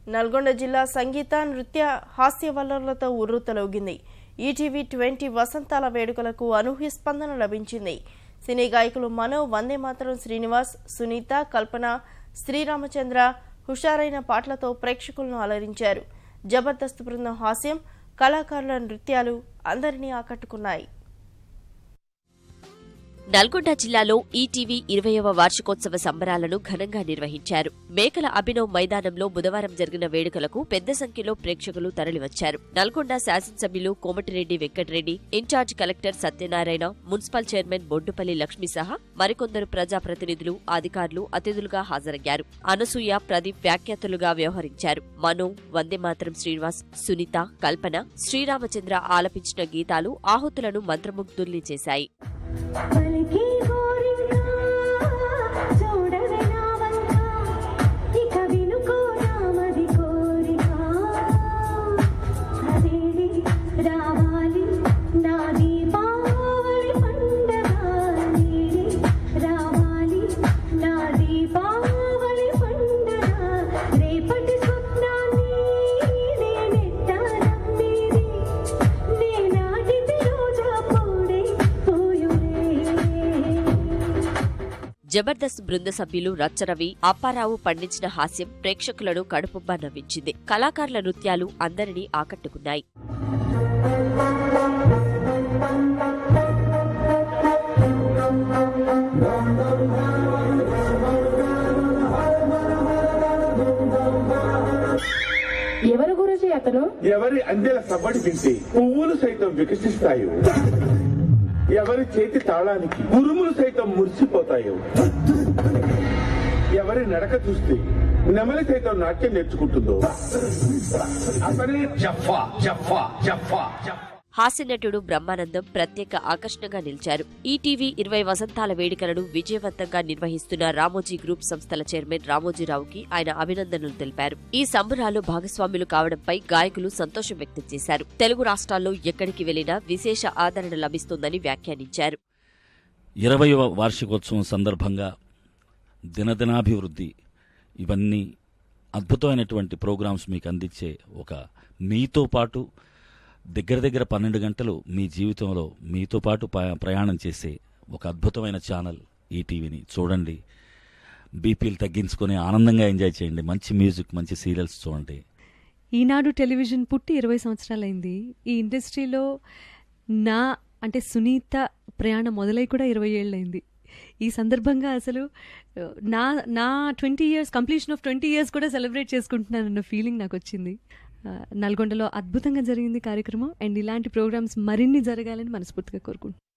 నల్గొండ జిల్లా సంగీత నృత్య హాస్య వల్లర్లతో ఉర్రూతలూగింది. ఈటీవీ 20 వసంతాల వేడుకలకు అనూహ్య స్పందన లభించింది. సినీ గాయకులు మనో, వందే మాతరం శ్రీనివాస్, సునీత, కల్పన, శ్రీరామచంద్ర హుషారైన పాటలతో ప్రేక్షకులను అలరించారు. జబర్దస్త్ బృందం హాస్యం, కళాకారుల నృత్యాలు అందరినీ ఆకట్టుకున్నాయి. నల్గొండ జిల్లాలో ఈటీవీ 20వ వార్షికోత్సవ సంబరాలను ఘనంగా నిర్వహించారు. మేకల అభినవ్ మైదానంలో బుధవారం జరిగిన వేడుకలకు పెద్ద సంఖ్యలో ప్రేక్షకులు తరలివచ్చారు. నల్గొండ శాసనసభ్యులు Komatireddy Venkatreddy, in-charge collector Satyanarayana, municipal chairman Boddupalli Lakshmi సహా మరికొందరు ప్రజాప్రతినిధులు, అధికారులు అతిథులుగా హాజరయ్యారు. అనసూయ, ప్రదీప్ వ్యాఖ్యాతలుగా వ్యవహరించారు. మనో, వందే మాతరం శ్రీనివాస్, సునీత, కల్పన, శ్రీరామచంద్ర ఆలపించిన గీతాలు ఆహుతులను మంత్రముగ్ధుల్ని చేశాయి. జబర్దస్త్ బృంద సభ్యులు రచ్చరవి, అప్పారావు పండించిన హాస్యం ప్రేక్షకులను కడుపుబ్బా నవ్వించింది. కళాకారుల నృత్యాలు అందరినీ ఆకట్టుకున్నాయి. ఎవరు గురుజీ అతను? ఎవరి అందెల సవ్వడి వింటే పువ్వులు సైతం వికసిస్తాయో, ఎవరి చేతి తాళానికి ఉరుములు సైతం మురిసిపోతాయో, ఎవరి నడక చూస్తే నెమలి సైతం నాట్యం నేర్చుకుంటుందో అతనే జఫా జఫా జఫా. హాస్యనటుడు బ్రహ్మానందం ప్రత్యేక ఆకర్షణగా నిలిచారు. ఈటీవీ 20 వసంతాల వేడుకలను విజయవంతంగా నిర్వహిస్తున్న రామోజీ గ్రూప్ సంస్థల చైర్మన్ రామోజీరావుకి ఆయన అభినందనలు తెలిపారు. ఈ సంబరాల్లో భాగస్వాములు కావడంపై గాయకులు సంతోషం వ్యక్తం చేశారు. తెలుగు రాష్ట్రాల్లో ఎక్కడికి వెళ్లినా విశేష ఆదరణ లభిస్తోందని వ్యాఖ్యానించారు. 20వ వార్షికోత్సవం సందర్భంగా దినదినాభివృద్ధి, ఇవన్నీ అద్భుతమైనటువంటి ప్రోగ్రామ్స్ మీకు అందించే ఒక మీతో పాటు దగ్గర 12 గంటలు మీ జీవితంలో మీతో పాటు ప్రయాణం చేసే ఒక అద్భుతమైన ఛానల్ ఈటీవీని చూడండి. బీపీలు తగ్గించుకొని ఆనందంగా ఎంజాయ్ చేయండి. మంచి మ్యూజిక్, మంచి సీరియల్స్ చూడండి. ఈనాడు టెలివిజన్ పుట్టి 20 సంవత్సరాలైంది. ఈ ఇండస్ట్రీలో సునీత ప్రయాణం మొదలై కూడా 20 ఏళ్ళైంది. ఈ సందర్భంగా అసలు నా 20 ఇయర్స్, కంప్లీషన్ ఆఫ్ 20 ఇయర్స్ కూడా సెలబ్రేట్ చేసుకుంటున్నానన్న ఫీలింగ్ నాకు వచ్చింది. నల్గొండలో అద్భుతంగా జరిగింది కార్యక్రమం. అండ్ ఇలాంటి ప్రోగ్రామ్స్ మరిన్ని జరగాలని మనస్ఫూర్తిగా కోరుకుంటున్నాను.